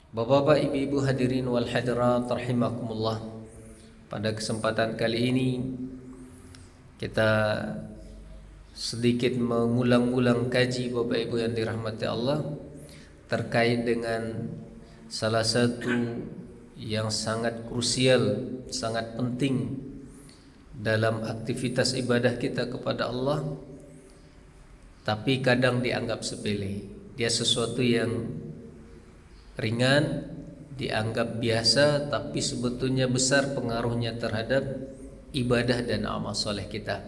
Bapak-bapak, ibu-ibu hadirin wal hadirat rahimakumullah. Pada kesempatan kali ini kita sedikit mengulang-ulang kaji Bapak Ibu yang dirahmati Allah terkait dengan salah satu yang sangat krusial, sangat penting dalam aktivitas ibadah kita kepada Allah, tapi kadang dianggap sepele. Dia sesuatu yang ringan, dianggap biasa, tapi sebetulnya besar pengaruhnya terhadap ibadah dan amal soleh kita.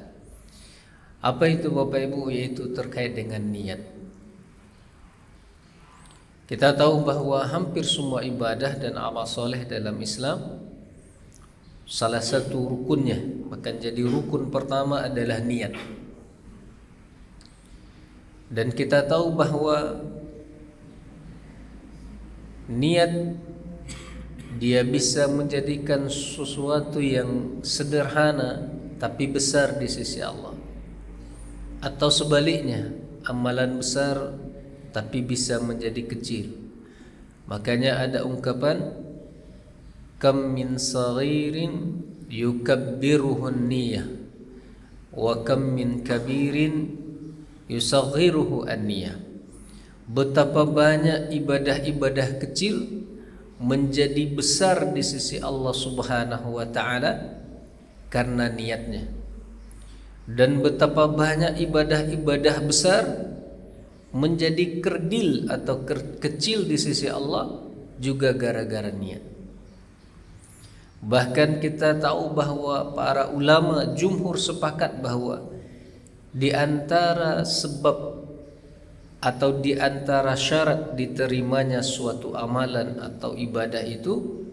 Apa itu Bapak Ibu? Yaitu terkait dengan niat. Kita tahu bahwa hampir semua ibadah dan amal soleh dalam Islam, salah satu rukunnya, bahkan jadi rukun pertama adalah niat. Dan kita tahu bahwa niat dia bisa menjadikan sesuatu yang sederhana tapi besar di sisi Allah, atau sebaliknya, amalan besar tapi bisa menjadi kecil. Makanya ada ungkapan kam min saghirin yukabbiruhu niyah wa kam min kabirin yusaghiruhu an-niyah. Betapa banyak ibadah-ibadah kecil menjadi besar di sisi Allah Subhanahu wa taala karena niatnya. Dan betapa banyak ibadah-ibadah besar menjadi kerdil atau kecil di sisi Allah juga gara-gara niat. Bahkan kita tahu bahwa para ulama jumhur sepakat bahwa di antara sebab atau di antara syarat diterimanya suatu amalan atau ibadah itu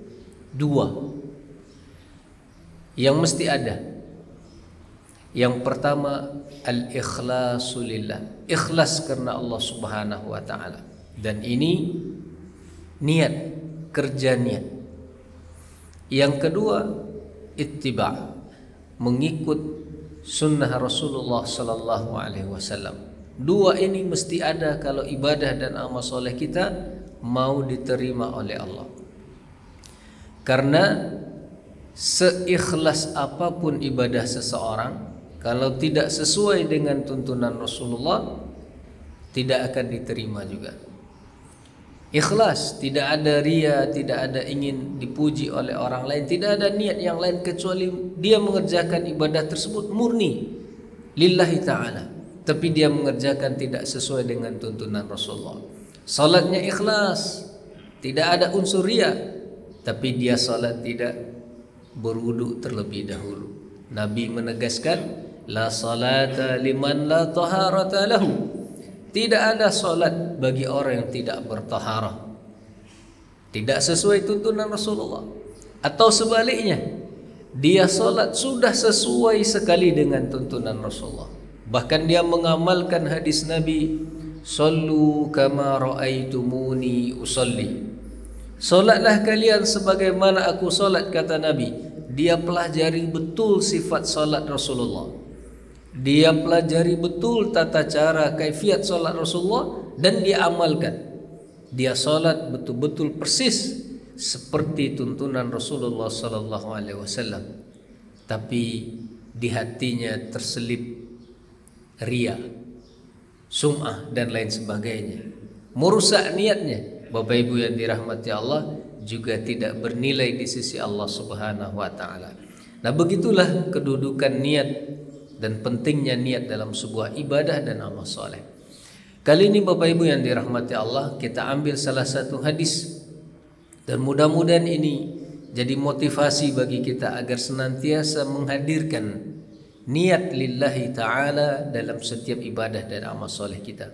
dua yang mesti ada. Yang pertama, al-ikhlasu lillah, ikhlas karena Allah Subhanahu wa taala. Dan ini niat, kerja niat. Yang kedua, ittiba', mengikut sunnah Rasulullah sallallahu alaihi wasallam. Dua ini mesti ada kalau ibadah dan amal soleh kita mau diterima oleh Allah. Karena seikhlas apapun ibadah seseorang, kalau tidak sesuai dengan tuntunan Rasulullah, tidak akan diterima juga. Ikhlas, tidak ada ria, tidak ada ingin dipuji oleh orang lain, tidak ada niat yang lain kecuali dia mengerjakan ibadah tersebut murni lillahi ta'ala, tapi dia mengerjakan tidak sesuai dengan tuntunan Rasulullah. Salatnya ikhlas, tidak ada unsur ria, tapi dia salat tidak berwudu terlebih dahulu. Nabi menegaskan, la salata liman la taharata lahu. Tidak ada salat bagi orang yang tidak bertaharah, tidak sesuai tuntunan Rasulullah. Atau sebaliknya, dia salat sudah sesuai sekali dengan tuntunan Rasulullah. Bahkan dia mengamalkan hadis Nabi, sallu kama ra'aitumuni usalli. Salatlah kalian sebagaimana aku salat, kata Nabi. Dia pelajari betul sifat salat Rasulullah. Dia pelajari betul tata cara kaifiat salat Rasulullah dan dia amalkan. Dia salat betul-betul persis seperti tuntunan Rasulullah sallallahu alaihi wasallam. Tapi di hatinya terselip ria, sum'ah dan lain sebagainya. Merusak niatnya. Bapak Ibu yang dirahmati Allah, juga tidak bernilai di sisi Allah Subhanahu wa taala. Nah, begitulah kedudukan niat dan pentingnya niat dalam sebuah ibadah dan amal soleh. Kali ini Bapak Ibu yang dirahmati Allah, kita ambil salah satu hadis, dan mudah-mudahan ini jadi motivasi bagi kita agar senantiasa menghadirkan niat lillahi ta'ala dalam setiap ibadah dan amal soleh kita.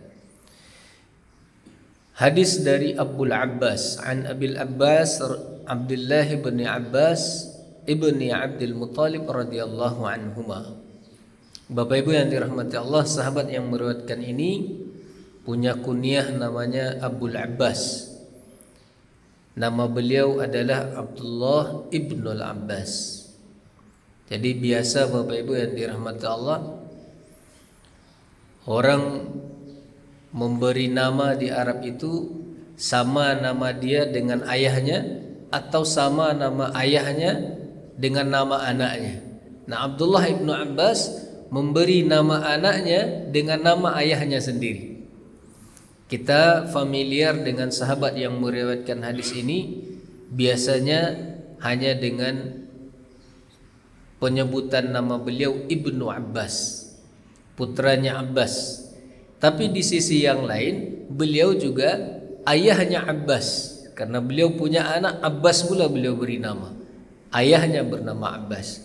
Hadis dari Abul Abbas, an Abil Abbas Abdullah bin Abbas ibni Abdul Muttalib radhiyallahu anhuma. Bapak Ibu yang dirahmati Allah, sahabat yang meriwayatkan ini punya kunyah namanya Abul Abbas. Nama beliau adalah Abdullah ibnul Abbas. Jadi biasa Bapak Ibu yang dirahmati Allah, orang memberi nama di Arab itu sama nama dia dengan ayahnya atau sama nama ayahnya dengan nama anaknya. Nah, Abdullah ibnu Abbas memberi nama anaknya dengan nama ayahnya sendiri. Kita familiar dengan sahabat yang meriwayatkan hadis ini biasanya hanya dengan penyebutan nama beliau Ibnu Abbas, putranya Abbas. Tapi di sisi yang lain beliau juga ayahnya Abbas, karena beliau punya anak Abbas pula beliau beri nama. Ayahnya bernama Abbas.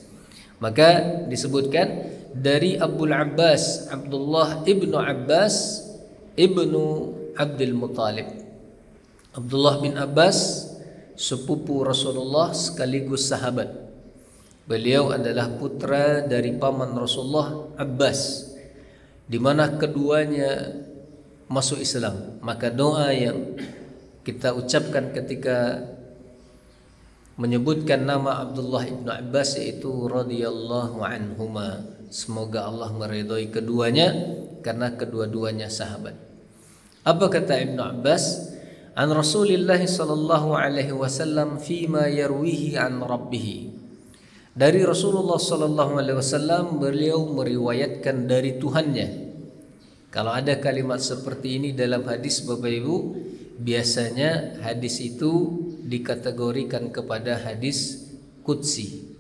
Maka disebutkan dari Abul Abbas Abdullah ibnu Abbas ibnu Abdul Muttalib. Abdullah bin Abbas sepupu Rasulullah sekaligus sahabat. Beliau adalah putra dari paman Rasulullah Abbas, di mana keduanya masuk Islam. Maka doa yang kita ucapkan ketika menyebutkan nama Abdullah ibnu Abbas yaitu radhiyallahu anhuma, semoga Allah meridhai keduanya karena kedua-duanya sahabat. Apa kata Ibnu Abbas? An Rasulillah sallallahu alaihi wasallam fima yarwihi an rabbih. Dari Rasulullah sallallahu alaihi wasallam beliau meriwayatkan dari Tuhannya. Kalau ada kalimat seperti ini dalam hadis Bapak Ibu, biasanya hadis itu dikategorikan kepada hadis qudsi.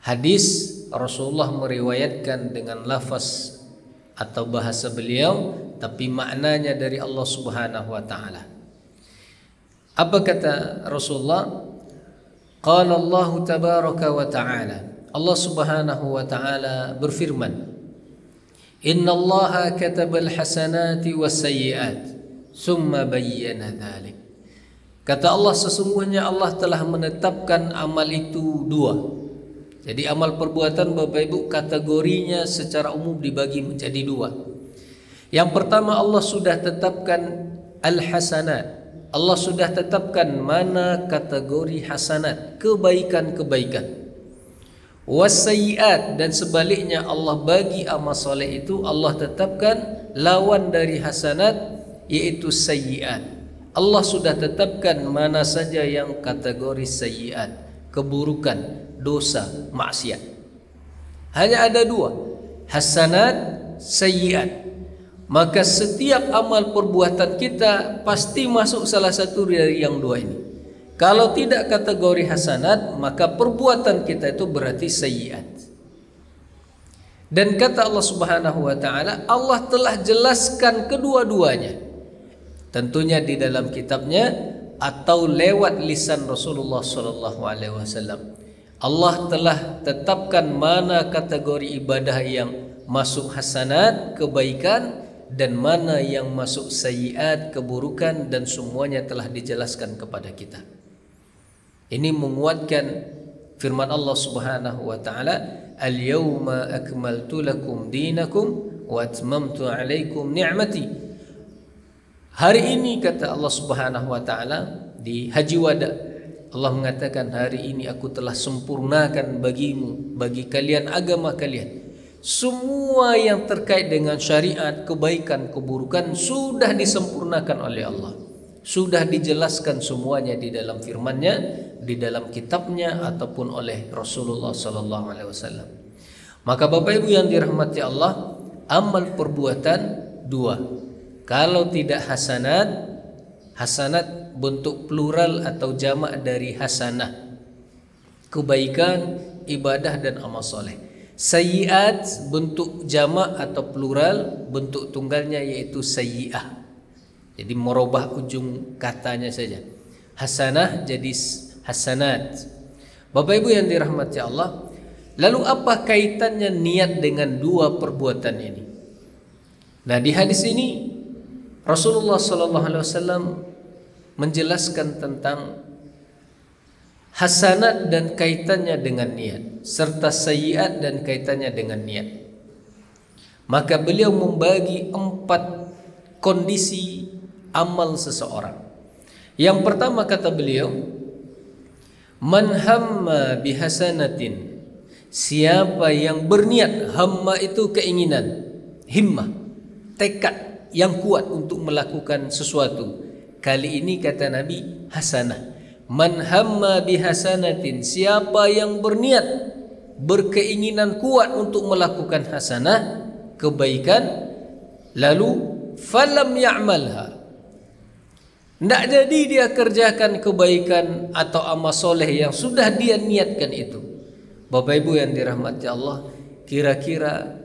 Hadis Rasulullah meriwayatkan dengan lafaz atau bahasa beliau, tapi maknanya dari Allah Subhanahu wa taala. Apa kata Rasulullah? Qala Allah tabaraka wa taala. Allah Subhanahu wa taala berfirman, "Inna Allah katabal hasanati was-sayyi'at, tsumma bayyana dzalik." Kata Allah, sesungguhnya Allah telah menetapkan amal itu dua. Jadi amal perbuatan Bapak Ibu kategorinya secara umum dibagi menjadi dua. Yang pertama, Allah sudah tetapkan al-hasanat. Allah sudah tetapkan mana kategori hasanat, kebaikan-kebaikan. Was-sayyi'at, dan sebaliknya Allah bagi amal soleh itu Allah tetapkan lawan dari hasanat yaitu sayyi'at. Allah sudah tetapkan mana saja yang kategori sayyi'at, keburukan, dosa, maksiat. Hanya ada dua, hasanat, sayyi'at. Maka setiap amal perbuatan kita pasti masuk salah satu dari yang dua ini. Kalau tidak kategori hasanat, maka perbuatan kita itu berarti sayyi'at. Dan kata Allah Subhanahu wa taala, Allah telah jelaskan kedua-duanya. Tentunya di dalam kitabnya atau lewat lisan Rasulullah sallallahu alaihi wasallam. Allah telah tetapkan mana kategori ibadah yang masuk hasanat, kebaikan, dan mana yang masuk sayyiat, keburukan, dan semuanya telah dijelaskan kepada kita. Ini menguatkan firman Allah Subhanahu wa taala, "Al-yawma akmaltu lakum dinakum wa atmamtu 'alaikum ni'mati." Hari ini kata Allah Subhanahu wa taala di Haji Wada, Allah mengatakan, hari ini aku telah sempurnakan bagimu, bagi kalian agama kalian. Semua yang terkait dengan syariat, kebaikan, keburukan sudah disempurnakan oleh Allah. Sudah dijelaskan semuanya di dalam firman-Nya, di dalam kitabnya ataupun oleh Rasulullah sallallahu alaihi wasallam. Maka Bapak Ibu yang dirahmati Allah, amal perbuatan dua. Kalau tidak hasanat, hasanat bentuk plural atau jamak dari hasanah, kebaikan, ibadah, dan amal soleh. Sayyiat bentuk jamak atau plural, bentuk tunggalnya yaitu sayyi'ah. Jadi merubah ujung katanya saja. Hasanah jadi hasanat. Bapak Ibu yang dirahmati Allah, lalu apa kaitannya niat dengan dua perbuatan ini? Nah, di hadis ini Rasulullah sallallahu alaihi wasallam menjelaskan tentang hasanat dan kaitannya dengan niat, serta sayyiat dan kaitannya dengan niat. Maka beliau membagi 4 kondisi amal seseorang. Yang pertama kata beliau, man hamma bihasanatin, siapa yang berniat, hamma itu keinginan, himmah, tekad, yang kuat untuk melakukan sesuatu. Kali ini kata Nabi, hasanah. Man hamma bihasanatin, siapa yang berniat, berkeinginan kuat untuk melakukan hasanah, kebaikan, lalu falam ya'malha, tidak jadi dia kerjakan kebaikan atau amal soleh yang sudah dia niatkan itu. Bapak Ibu yang dirahmati Allah, kira-kira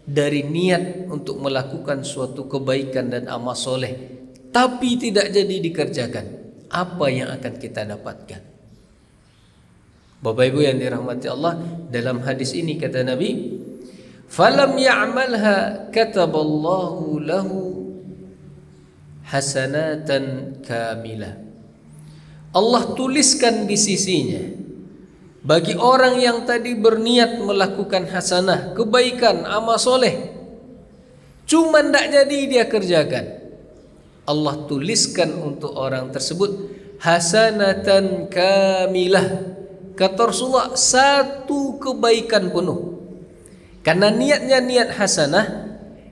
dari niat untuk melakukan suatu kebaikan dan amal soleh tapi tidak jadi dikerjakan, apa yang akan kita dapatkan? Bapak Ibu yang dirahmati Allah, dalam hadis ini kata Nabi, falam ya'malha kataballahu lahu hasanatan kamilah. Allah tuliskan di sisinya bagi orang yang tadi berniat melakukan hasanah, kebaikan, amal soleh, cuma tidak jadi dia kerjakan, Allah tuliskan untuk orang tersebut hasanatan kamilah. Kata Rasulullah, satu kebaikan penuh. Karena niatnya niat hasanah,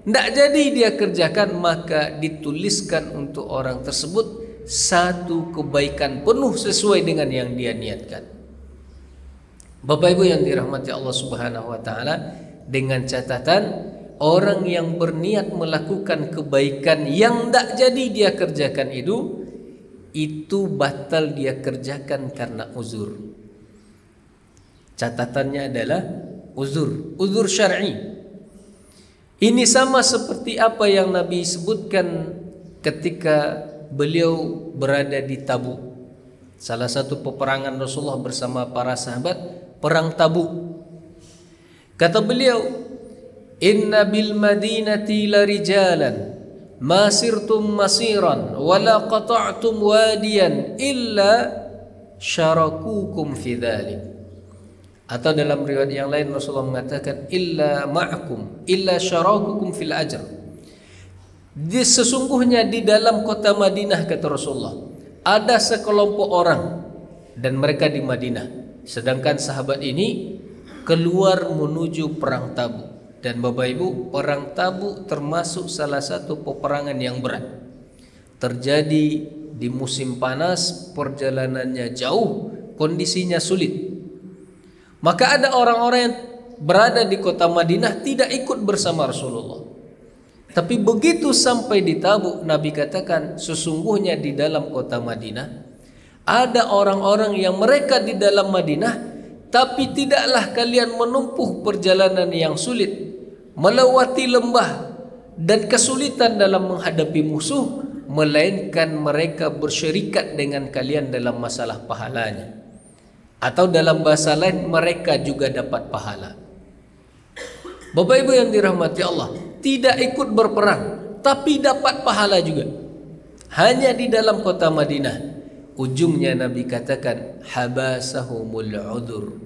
tidak jadi dia kerjakan, maka dituliskan untuk orang tersebut satu kebaikan penuh sesuai dengan yang dia niatkan. Bapak Ibu yang dirahmati Allah Subhanahu wa taala, dengan catatan orang yang berniat melakukan kebaikan yang tidak jadi dia kerjakan itu batal dia kerjakan karena uzur. Catatannya adalah uzur syar'i. Ini sama seperti apa yang Nabi sebutkan ketika beliau berada di Tabuk. Salah satu peperangan Rasulullah bersama para sahabat, perang Tabuk. Kata beliau, inna bil madinati la rijalan ma sirtum masiran wa la qata'tum wadiyan illa syarakukum fi dhalik. Atau dalam riwayat yang lain Rasulullah mengatakan illa ma'akum illa syarakukum fil ajr. Sesungguhnya di dalam kota Madinah, kata Rasulullah, ada sekelompok orang dan mereka di Madinah, sedangkan sahabat ini keluar menuju perang Tabuk. Dan Bapak Ibu, perang Tabuk termasuk salah satu peperangan yang berat. Terjadi di musim panas, perjalanannya jauh, kondisinya sulit. Maka ada orang-orang yang berada di kota Madinah tidak ikut bersama Rasulullah. Tapi begitu sampai di Tabuk, Nabi katakan, sesungguhnya di dalam kota Madinah ada orang-orang yang mereka di dalam Madinah, tapi tidaklah kalian menempuh perjalanan yang sulit, melewati lembah dan kesulitan dalam menghadapi musuh, melainkan mereka bersyirikat dengan kalian dalam masalah pahalanya. Atau dalam bahasa lain, mereka juga dapat pahala. Bapak Ibu yang dirahmati Allah, tidak ikut berperang tapi dapat pahala juga. Hanya di dalam kota Madinah. Ujungnya Nabi katakan habasahumul udzur.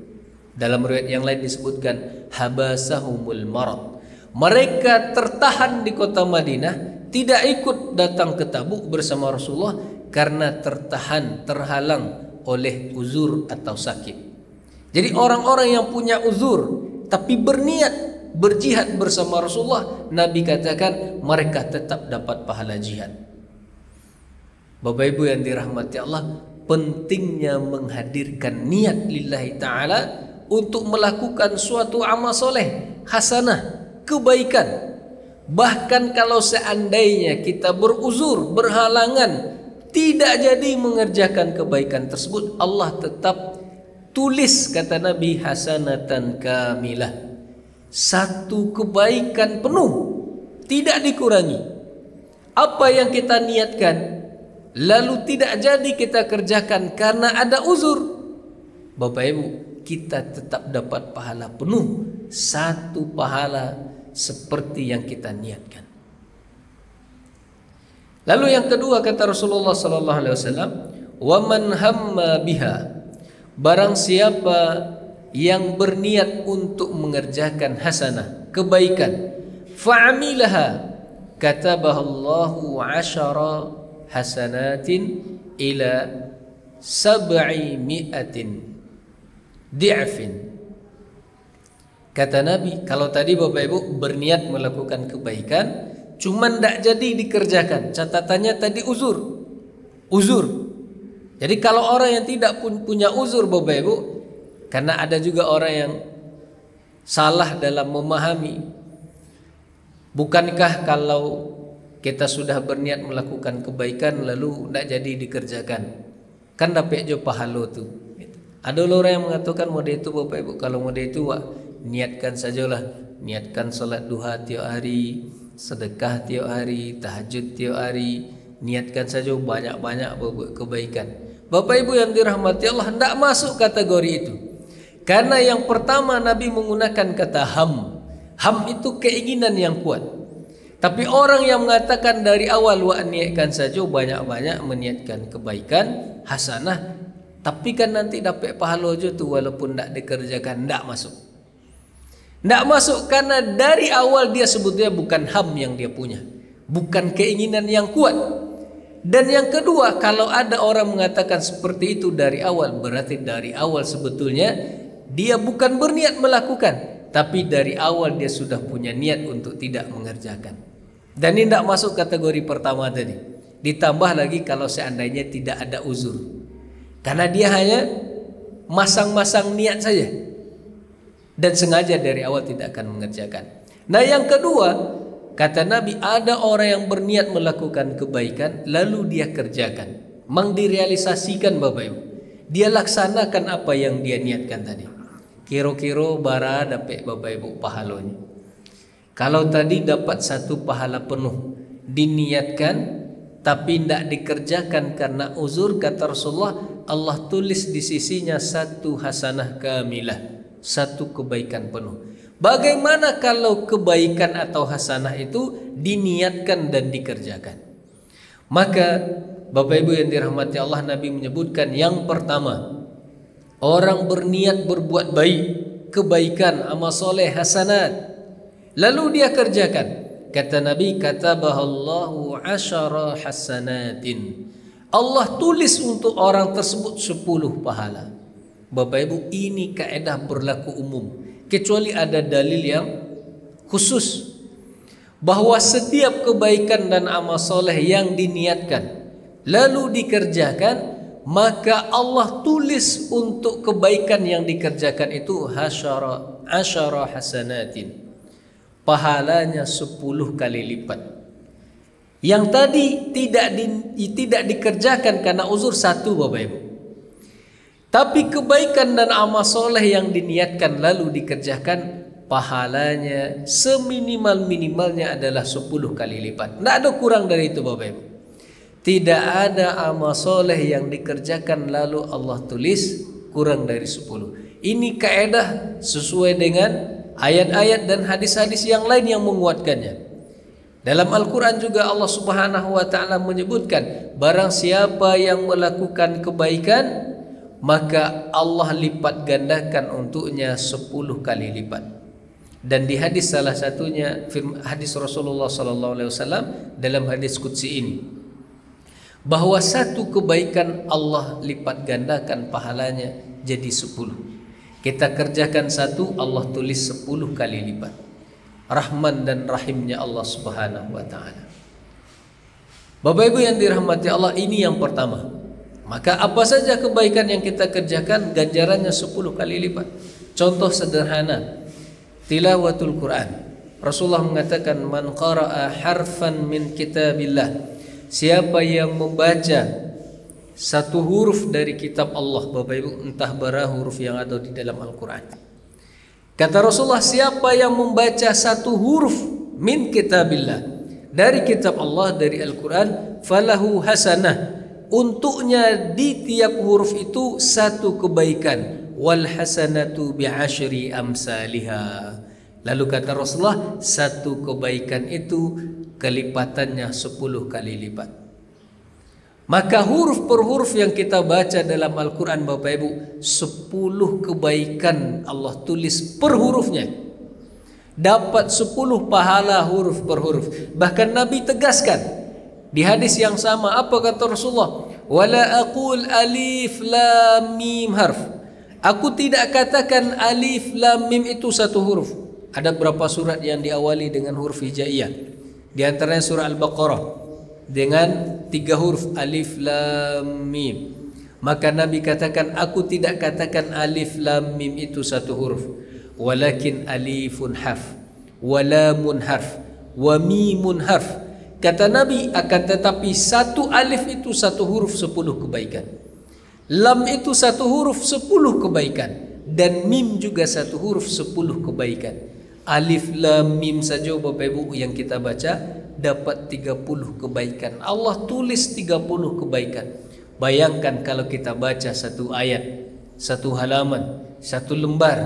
Dalam riwayat yang lain disebutkan habasahumul marad. Mereka tertahan di kota Madinah, tidak ikut datang ke Tabuk bersama Rasulullah karena terhalang oleh uzur atau sakit. Jadi orang-orang yang punya uzur tapi berniat berjihad bersama Rasulullah, Nabi katakan mereka tetap dapat pahala jihad. Bapak Ibu yang dirahmati Allah, pentingnya menghadirkan niat lillahi ta'ala untuk melakukan suatu amal soleh, hasanah, kebaikan. Bahkan kalau seandainya kita beruzur, berhalangan, tidak jadi mengerjakan kebaikan tersebut, Allah tetap tulis, kata Nabi, hasanatan kamilah, satu kebaikan penuh, tidak dikurangi. Apa yang kita niatkan lalu tidak jadi kita kerjakan karena ada uzur, Bapak Ibu, kita tetap dapat pahala penuh, satu pahala seperti yang kita niatkan. Lalu yang kedua, kata Rasulullah sallallahu alaihi wasallam, wa man hamma biha, barang siapa yang berniat untuk mengerjakan hasanah, kebaikan, fa'amilaha, katabahallahu 'asyara hasanatin ila 700 di'fin. Kata Nabi, kalau tadi Bapak Ibu berniat melakukan kebaikan, cuman tidak jadi dikerjakan. Catatannya tadi uzur. Jadi kalau orang yang tidak punya uzur Bapak Ibu, karena ada juga orang yang salah dalam memahami, bukankah kalau kita sudah berniat melakukan kebaikan lalu tidak jadi dikerjakan, kan dapat jo pahala tu. Ada orang yang mengatakan model itu Bapak Ibu, kalau model itu niatkan sajalah, niatkan salat duha tiap hari, sedekah tiap hari, tahajud tiap hari, niatkan saja banyak-banyak berbuat kebaikan. Bapak Ibu yang dirahmati Allah, tidak masuk kategori itu. Karena yang pertama Nabi menggunakan kata ham. Ham itu keinginan yang kuat. Tapi orang yang mengatakan dari awal niatkan saja banyak-banyak meniatkan kebaikan hasanah, tapi kan nanti dapat pahala je tu walaupun tidak dikerjakan, tidak masuk. Tidak masuk karena dari awal dia sebetulnya bukan ham yang dia punya, bukan keinginan yang kuat. Dan yang kedua, kalau ada orang mengatakan seperti itu dari awal, berarti dari awal sebetulnya dia bukan berniat melakukan, tapi dari awal dia sudah punya niat untuk tidak mengerjakan. Dan ini tidak masuk kategori pertama tadi. Ditambah lagi kalau seandainya tidak ada uzur, karena dia hanya masang-masang niat saja dan sengaja dari awal tidak akan mengerjakan. Nah yang kedua, kata Nabi, ada orang yang berniat melakukan kebaikan lalu dia kerjakan, direalisasikan Bapak Ibu, dia laksanakan apa yang dia niatkan tadi. Kira-kira bara dapat Bapak Ibu pahalanya. Kalau tadi dapat satu pahala penuh, diniatkan tapi tidak dikerjakan karena uzur, kata Rasulullah, Allah tulis di sisinya satu hasanah kamilah, satu kebaikan penuh. Bagaimana kalau kebaikan atau hasanah itu diniatkan dan dikerjakan? Maka Bapak Ibu yang dirahmati Allah, Nabi menyebutkan yang pertama, orang berniat berbuat baik, kebaikan, amal soleh, hasanat, lalu dia kerjakan. Kata Nabi, katabahallahu 10 hasanatin. Allah tulis untuk orang tersebut 10 pahala. Bapak Ibu, ini kaedah berlaku umum, kecuali ada dalil yang khusus bahwa setiap kebaikan dan amal soleh yang diniatkan lalu dikerjakan, maka Allah tulis untuk kebaikan yang dikerjakan itu 10 hasanatin, pahalanya 10 kali lipat. Yang tadi tidak dikerjakan karena uzur satu Bapak Ibu, tapi kebaikan dan amal soleh yang diniatkan lalu dikerjakan, pahalanya seminimal-minimalnya adalah 10 kali lipat. Tidak ada kurang dari itu Bapak Ibu. Tidak ada amal soleh yang dikerjakan lalu Allah tulis kurang dari 10. Ini kaedah sesuai dengan ayat-ayat dan hadis-hadis yang lain yang menguatkannya. Dalam Al-Quran juga Allah Subhanahu wa ta'ala menyebutkan, barang siapa yang melakukan kebaikan, maka Allah lipat gandakan untuknya 10 kali lipat. Dan di hadis salah satunya, hadis Rasulullah SAW dalam hadis qudsi ini, bahwa satu kebaikan Allah lipat gandakan pahalanya jadi 10. Kita kerjakan satu, Allah tulis 10 kali lipat. Rahman dan Rahimnya Allah Subhanahu wa ta'ala. Bapak Ibu yang dirahmati Allah, ini yang pertama. Maka apa saja kebaikan yang kita kerjakan, ganjarannya 10 kali lipat. Contoh sederhana, tilawatul Quran. Rasulullah mengatakan, man qara'a harfan min kitabillah, siapa yang membaca satu huruf dari kitab Allah, Bapak Ibu, entah bara huruf yang ada di dalam Al-Quran. Kata Rasulullah, siapa yang membaca satu huruf min kitabillah, dari kitab Allah, dari Al-Quran, falahu hasanah, untuknya di tiap huruf itu satu kebaikan, wal hasanatu bi'ashri amsalihha. Lalu kata Rasulullah, satu kebaikan itu kelipatannya 10 kali lipat. Maka huruf per huruf yang kita baca dalam Al-Quran Bapak Ibu, 10 kebaikan Allah tulis per hurufnya. Dapat 10 pahala huruf per huruf. Bahkan Nabi tegaskan di hadis yang sama, apa kata Rasulullah? Wala aqul alif lam mim harf. Aku tidak katakan alif lam mim itu satu huruf. Ada berapa surat yang diawali dengan huruf hijaiyah? Di antaranya surah Al-Baqarah dengan 3 huruf alif lam mim. Maka Nabi katakan, aku tidak katakan alif lam mim itu 1 huruf, walakin alifun harf, wa lamun harf, wa mimun harf. Kata Nabi, akan tetapi 1 alif itu 1 huruf 10 kebaikan, lam itu 1 huruf 10 kebaikan, dan mim juga 1 huruf 10 kebaikan. Alif lam mim saja Bapak Ibu yang kita baca dapat 30 kebaikan. Allah tulis 30 kebaikan. Bayangkan kalau kita baca 1 ayat, 1 halaman, 1 lembar,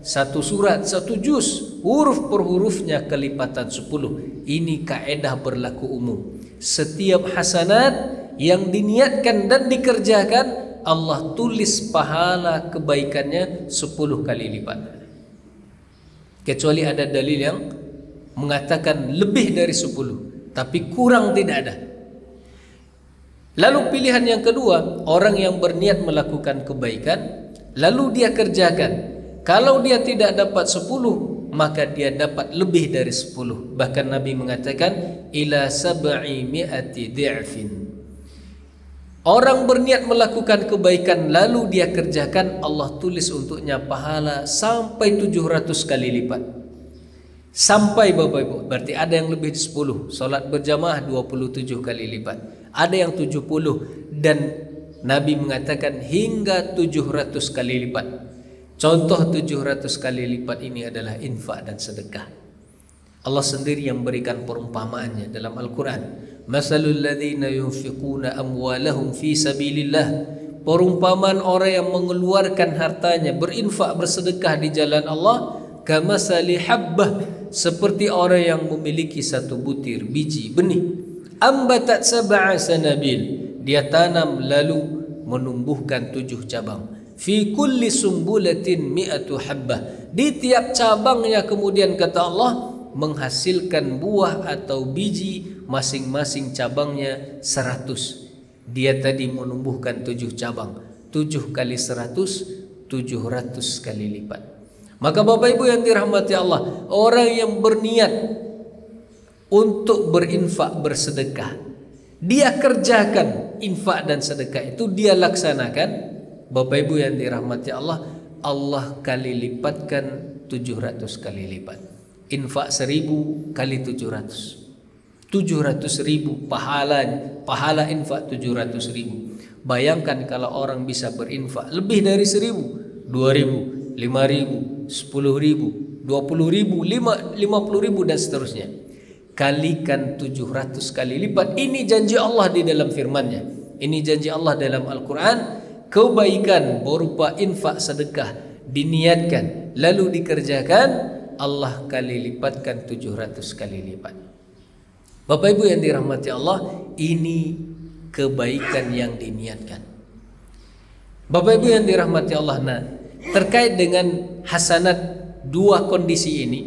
1 surat, 1 juz, huruf per hurufnya kelipatan 10. Ini kaedah berlaku umum. Setiap hasanat yang diniatkan dan dikerjakan, Allah tulis pahala kebaikannya 10 kali lipat. Kecuali ada dalil yang mengatakan lebih dari 10, tapi kurang tidak ada. Lalu pilihan yang kedua, orang yang berniat melakukan kebaikan lalu dia kerjakan. Kalau dia tidak dapat 10, maka dia dapat lebih dari 10. Bahkan Nabi mengatakan ila 700 di'fin. Orang berniat melakukan kebaikan lalu dia kerjakan, Allah tulis untuknya pahala sampai 700 kali lipat. Sampai Bapak Ibu, berarti ada yang lebih 10. Solat berjamaah 27 kali lipat. Ada yang 70, dan Nabi mengatakan hingga 700 kali lipat. Contoh 700 kali lipat ini adalah infak dan sedekah. Allah sendiri yang berikan perumpamaannya dalam Al-Quran. Masalul ladzina yunfiquna amwalahum fi sabilillah. Perumpamaan orang yang mengeluarkan hartanya, berinfak, bersedekah di jalan Allah, kamasali habbah, seperti orang yang memiliki 1 butir biji benih, ambatat 7 sanabil, dia tanam lalu menumbuhkan 7 cabang, fi kulli sumbulatin 100 habbah, di tiap cabangnya kemudian kata Allah menghasilkan buah atau biji, masing-masing cabangnya 100. Dia tadi menumbuhkan 7 cabang, 7 kali 100, 700 kali lipat. Maka Bapak Ibu yang dirahmati Allah, orang yang berniat untuk berinfak, bersedekah, dia kerjakan infak dan sedekah itu, dia laksanakan, Bapak Ibu yang dirahmati Allah, Allah kali lipatkan 700 kali lipat. Infak 1000 kali 700, 700.000 pahala infak 700.000. Bayangkan kalau orang bisa berinfak lebih dari 1.000, 2.000, 5.000, 10.000, 20.000, 50.000 dan seterusnya. Kalikan 700 kali lipat. Ini janji Allah di dalam firman-Nya. Ini janji Allah dalam Al-Quran. Kebaikan berupa infak sedekah diniatkan lalu dikerjakan, Allah kali lipatkan 700 kali lipat. Bapak Ibu yang dirahmati Allah, ini kebaikan yang diniatkan. Bapak Ibu yang dirahmati Allah, nah, terkait dengan hasanat, 2 kondisi ini,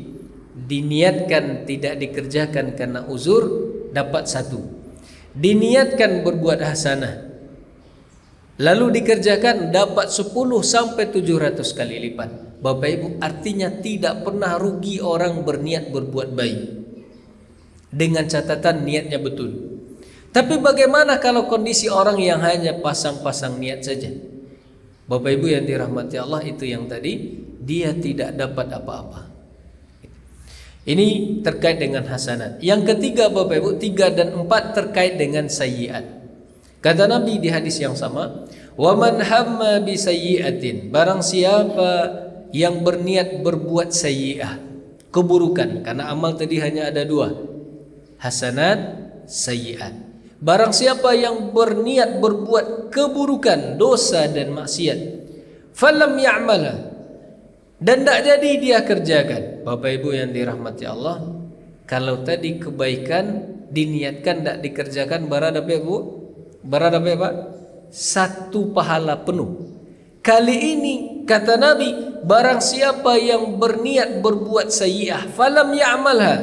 diniatkan tidak dikerjakan karena uzur, dapat 1. Diniatkan berbuat hasanah lalu dikerjakan, dapat 10 sampai 700 kali lipat. Bapak Ibu, artinya tidak pernah rugi orang berniat berbuat baik dengan catatan niatnya betul. Tapi bagaimana kalau kondisi orang yang hanya pasang-pasang niat saja? Bapak Ibu yang dirahmati Allah, itu yang tadi, dia tidak dapat apa-apa. Ini terkait dengan hasanat. Yang ketiga Bapak Ibu, 3 dan 4 terkait dengan sayyiat. Kata Nabi di hadis yang sama, wa man hamma bi sayyi'atin, barang siapa yang berniat berbuat sayyi'ah, keburukan, karena amal tadi hanya ada 2, hasanat, sayyi'at. Barang siapa yang berniat berbuat keburukan, dosa dan maksiat, falam ya'mala, dan tak jadi dia kerjakan. Bapak Ibu yang dirahmati Allah, kalau tadi kebaikan diniatkan tak dikerjakan, berada Bapak Ibu, berada Bapak 1 pahala penuh. Kali ini kata Nabi, barang siapa yang berniat berbuat sayyi'ah, falam ya'malha,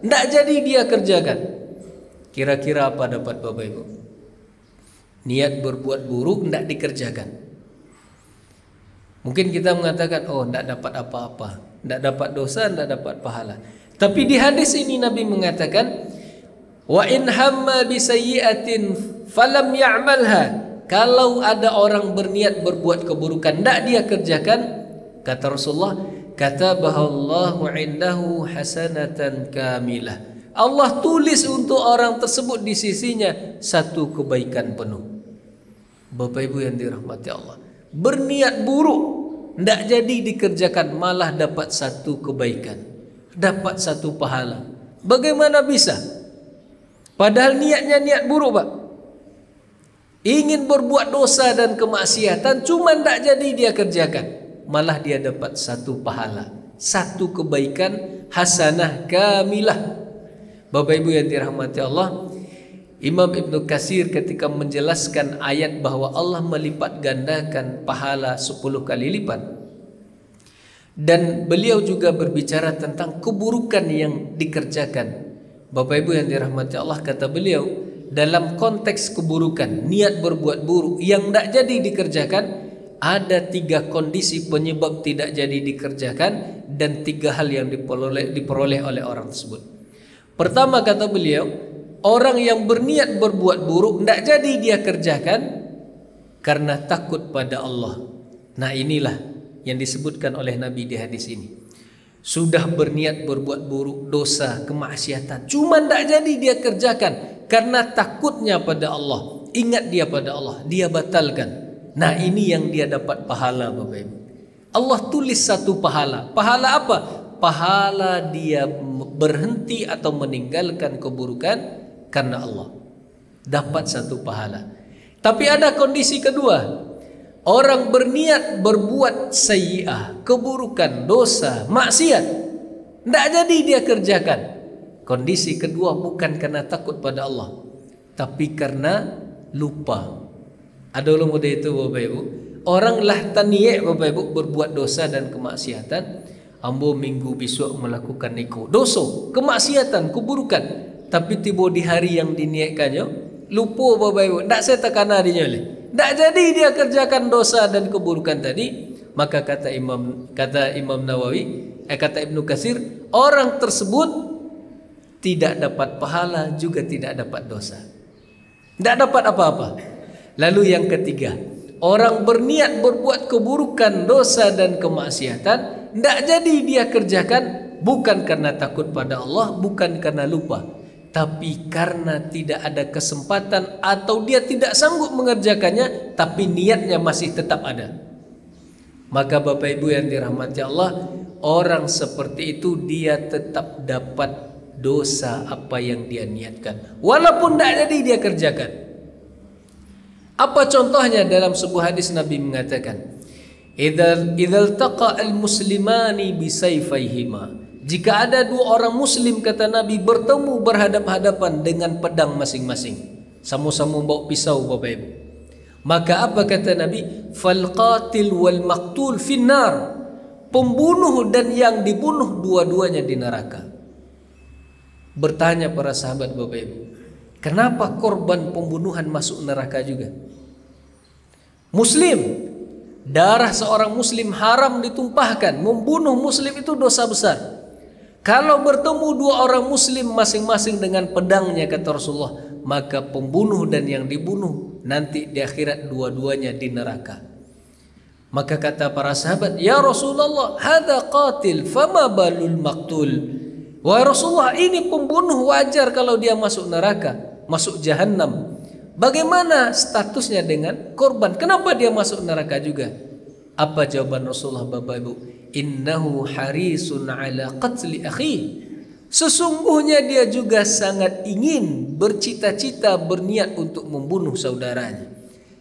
tak jadi dia kerjakan. Kira-kira apa dapat Bapak Ibu? Niat berbuat buruk tidak dikerjakan. Mungkin kita mengatakan, oh tidak dapat apa-apa, tidak dapat dosa, tidak dapat pahala. Tapi di hadis ini Nabi mengatakan, Wa in hamma bi sayyi'atin falam ya'malha. Kalau ada orang berniat berbuat keburukan, tidak dia kerjakan, kata Rasulullah, katabahallahu indahu hasanatan kamilah. Allah tulis untuk orang tersebut di sisinya satu kebaikan penuh. Bapak Ibu yang dirahmati Allah, berniat buruk tidak jadi dikerjakan, malah dapat satu kebaikan, dapat satu pahala. Bagaimana bisa? Padahal niatnya niat buruk, Pak. Ingin berbuat dosa dan kemaksiatan, cuma tidak jadi dia kerjakan, malah dia dapat satu pahala, satu kebaikan hasanah kamilah. Bapak Ibu yang dirahmati Allah, Imam Ibnu Katsir ketika menjelaskan ayat bahwa Allah melipat gandakan pahala 10 kali lipat, dan beliau juga berbicara tentang keburukan yang dikerjakan. Bapak Ibu yang dirahmati Allah, kata beliau, dalam konteks keburukan, niat berbuat buruk yang tidak jadi dikerjakan, ada 3 kondisi penyebab tidak jadi dikerjakan dan 3 hal yang diperoleh oleh orang tersebut. Pertama, kata beliau, orang yang berniat berbuat buruk tidak jadi dia kerjakan karena takut pada Allah. Nah, inilah yang disebutkan oleh Nabi di hadis ini. Sudah berniat berbuat buruk, dosa, kemaksiatan, cuma tidak jadi dia kerjakan karena takutnya pada Allah, ingat dia pada Allah, dia batalkan. Nah, ini yang dia dapat pahala, Bapak Ibu. Allah tulis satu pahala. Pahala apa? Pahala dia berhenti atau meninggalkan keburukan karena Allah, dapat satu pahala. Tapi ada kondisi kedua. Orang berniat berbuat sayyi'ah, keburukan, dosa, maksiat, tidak jadi dia kerjakan. Kondisi kedua bukan karena takut pada Allah, tapi karena lupa. Ada ulama itu, Bapak Ibu, orang lah taniye, Bapak Ibu, berbuat dosa dan kemaksiatan. Ambo minggu besok melakukan niko, dosa, kemaksiatan, keburukan. Tapi tiba di hari yang diniatkannya, lupa, Bapak Ibu, tidak saya tekan harinya oleh. Tak jadi dia kerjakan dosa dan keburukan tadi, maka kata Imam Nawawi, kata Ibnu Katsir, orang tersebut tidak dapat pahala juga tidak dapat dosa, tidak dapat apa-apa. Lalu yang ketiga, orang berniat berbuat keburukan, dosa dan kemaksiatan, tidak jadi dia kerjakan bukan karena takut pada Allah, bukan karena lupa, tapi karena tidak ada kesempatan atau dia tidak sanggup mengerjakannya, tapi niatnya masih tetap ada. Maka Bapak Ibu yang dirahmati Allah, orang seperti itu dia tetap dapat dosa apa yang dia niatkan, walaupun tidak jadi dia kerjakan. Apa contohnya? Dalam sebuah hadis Nabi mengatakan, idzal taqa al-muslimani bisayfayhima. Jika ada 2 orang muslim, kata Nabi, bertemu berhadap-hadapan dengan pedang masing-masing, sama-sama bawa pisau, Bapak Ibu, maka apa kata Nabi? Fal qatil wal maqtul finnar. Pembunuh dan yang dibunuh dua-duanya di neraka. Bertanya para sahabat, Bapak Ibu, kenapa korban pembunuhan masuk neraka juga? Muslim, darah seorang muslim haram ditumpahkan. Membunuh muslim itu dosa besar. Kalau bertemu 2 orang muslim masing-masing dengan pedangnya, kata Rasulullah, maka pembunuh dan yang dibunuh nanti di akhirat dua-duanya di neraka. Maka kata para sahabat, ya Rasulullah, hadza qatil fama balul maqtul. Wahai Rasulullah, ini pembunuh, wajar kalau dia masuk neraka, masuk jahanam. Bagaimana statusnya dengan korban? Kenapa dia masuk neraka juga? Apa jawaban Rasulullah, Bapak Ibu? Innahu harisun ala qatli akhi. Sesungguhnya dia juga sangat ingin, bercita-cita, berniat untuk membunuh saudaranya.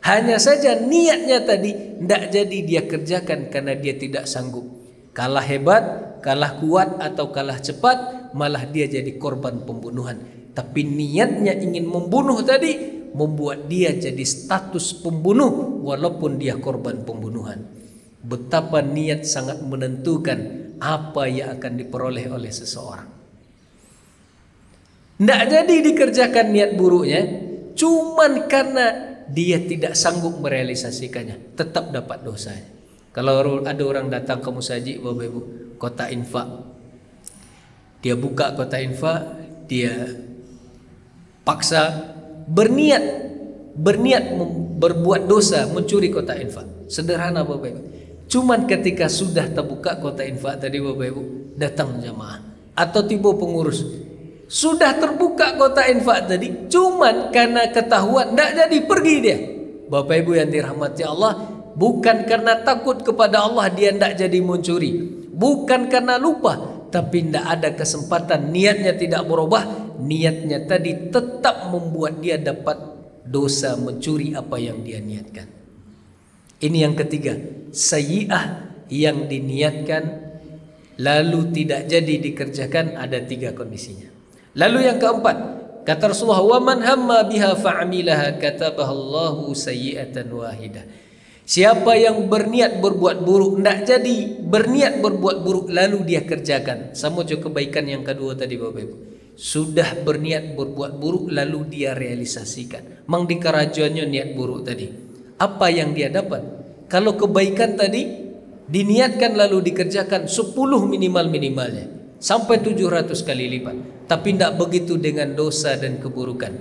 Hanya saja niatnya tadi tidak jadi dia kerjakan karena dia tidak sanggup. Kalah hebat, kalah kuat atau kalah cepat, malah dia jadi korban pembunuhan. Tapi niatnya ingin membunuh tadi membuat dia jadi status pembunuh walaupun dia korban pembunuhan. Betapa niat sangat menentukan apa yang akan diperoleh oleh seseorang. Tidak jadi dikerjakan niat buruknya, cuman karena dia tidak sanggup merealisasikannya, tetap dapat dosanya. Kalau ada orang datang ke musaji, Bapak Ibu, kotak infak, dia buka kotak infak, dia paksa, berniat berbuat dosa, mencuri kotak infak. Sederhana Bapak Ibu. Cuman ketika sudah terbuka kotak infak tadi Bapak Ibu, datang jamaah atau tiba pengurus. Sudah terbuka kotak infak tadi, cuman karena ketahuan tidak jadi, pergi dia. Bapak Ibu yang dirahmati Allah, bukan karena takut kepada Allah dia tidak jadi mencuri, bukan karena lupa, tapi tidak ada kesempatan, niatnya tidak berubah, niatnya tadi tetap membuat dia dapat dosa mencuri apa yang dia niatkan. Ini yang ketiga, sayyi'ah yang diniatkan lalu tidak jadi dikerjakan, ada 3 kondisinya. Lalu yang keempat, kata Rasulullah, wa man hamma biha fa'amilaha katabahallahu sayyi'atan wahidah. Siapa yang berniat berbuat buruk, tidak jadi, berniat berbuat buruk lalu dia kerjakan. Sama juga kebaikan yang kedua tadi Bapak Ibu. Sudah berniat berbuat buruk lalu dia realisasikan. Mang di kerajaannya niat buruk tadi. Apa yang dia dapat? Kalau kebaikan tadi diniatkan lalu dikerjakan 10 minimalnya. Sampai 700 kali lipat. Tapi tidak begitu dengan dosa dan keburukan.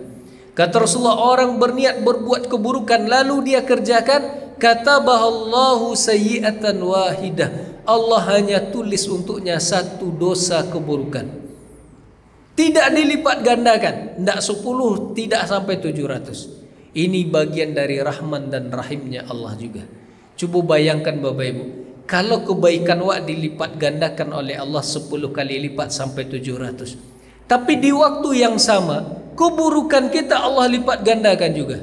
Kata Rasulullah, orang berniat berbuat keburukan lalu dia kerjakan, katabahallahu sayyi'atan wahidah. Allah hanya tulis untuknya 1 dosa keburukan. Tidak dilipat gandakan, tidak 10, tidak sampai 700. Ini bagian dari rahman dan rahimnya Allah juga. Coba bayangkan Bapak Ibu, kalau kebaikan dilipat gandakan oleh Allah 10 kali lipat sampai 700. Tapi di waktu yang sama, keburukan kita Allah lipat gandakan juga.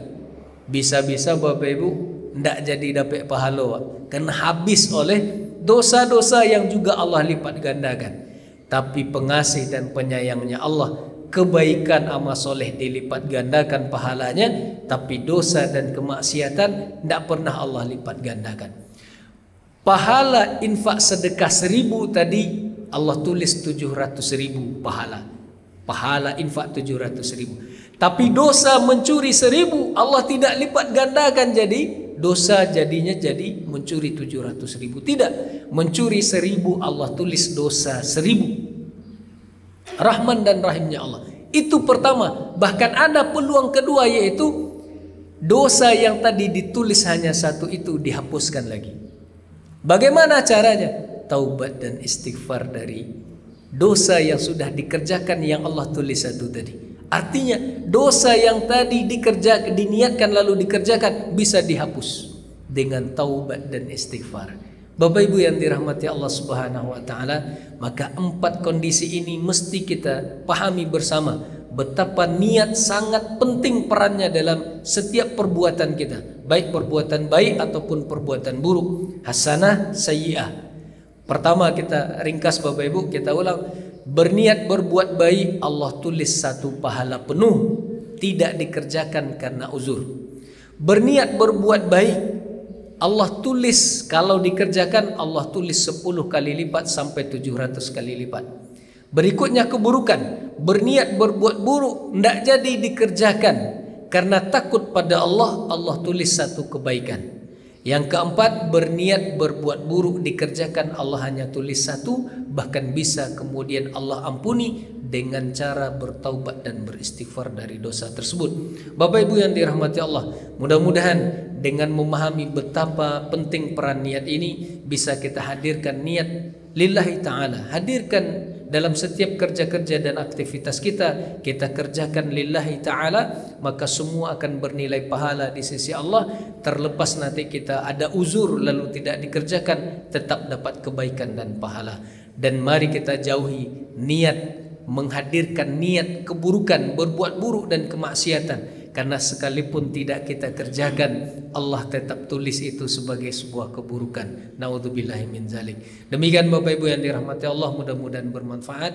Bisa-bisa Bapak Ibu tidak jadi dapat pahala, karena habis oleh dosa-dosa yang juga Allah lipat gandakan. Tapi pengasih dan penyayangnya Allah, kebaikan amal soleh dilipat gandakan pahalanya, tapi dosa dan kemaksiatan tidak pernah Allah lipat gandakan. Pahala infak sedekah 1000 tadi Allah tulis 700.000 pahala. Pahala infak 700.000. Tapi dosa mencuri 1000 Allah tidak lipat gandakan, jadi dosa jadinya jadi mencuri 700.000. Tidak, mencuri 1000 Allah tulis dosa 1000. Rahman dan rahimnya Allah. Itu pertama. Bahkan ada peluang kedua, yaitu dosa yang tadi ditulis hanya 1 itu dihapuskan lagi. Bagaimana caranya? Taubat dan istighfar dari dosa yang sudah dikerjakan yang Allah tulis 1 tadi. Artinya dosa yang tadi diniatkan lalu dikerjakan bisa dihapus dengan taubat dan istighfar. Bapak Ibu yang dirahmati Allah Subhanahu wa taala, maka 4 kondisi ini mesti kita pahami bersama, betapa niat sangat penting perannya dalam setiap perbuatan kita, baik perbuatan baik ataupun perbuatan buruk, hasanah, sayyi'ah. Pertama kita ringkas Bapak Ibu, kita ulang. Berniat berbuat baik Allah tulis 1 pahala penuh, tidak dikerjakan karena uzur. Berniat berbuat baik Allah tulis, kalau dikerjakan Allah tulis 10 kali lipat sampai 700 kali lipat. Berikutnya keburukan, berniat berbuat buruk tidak jadi dikerjakan karena takut pada Allah, Allah tulis 1 kebaikan. Yang keempat, berniat berbuat buruk dikerjakan, Allah hanya tulis 1, bahkan bisa kemudian Allah ampuni dengan cara bertaubat dan beristighfar dari dosa tersebut. Bapak Ibu yang dirahmati Allah, mudah-mudahan dengan memahami betapa penting peran niat ini, bisa kita hadirkan niat lillahi ta'ala, hadirkan dalam setiap kerja-kerja dan aktivitas kita, kita kerjakan lillahi ta'ala, maka semua akan bernilai pahala di sisi Allah. Terlepas nanti kita ada uzur lalu tidak dikerjakan, tetap dapat kebaikan dan pahala. Dan mari kita jauhi niat, menghadirkan niat keburukan, berbuat buruk dan kemaksiatan. Karena sekalipun tidak kita kerjakan, Allah tetap tulis itu sebagai sebuah keburukan. Naudzubillahi min zalik. Demikian Bapak Ibu yang dirahmati Allah, mudah-mudahan bermanfaat.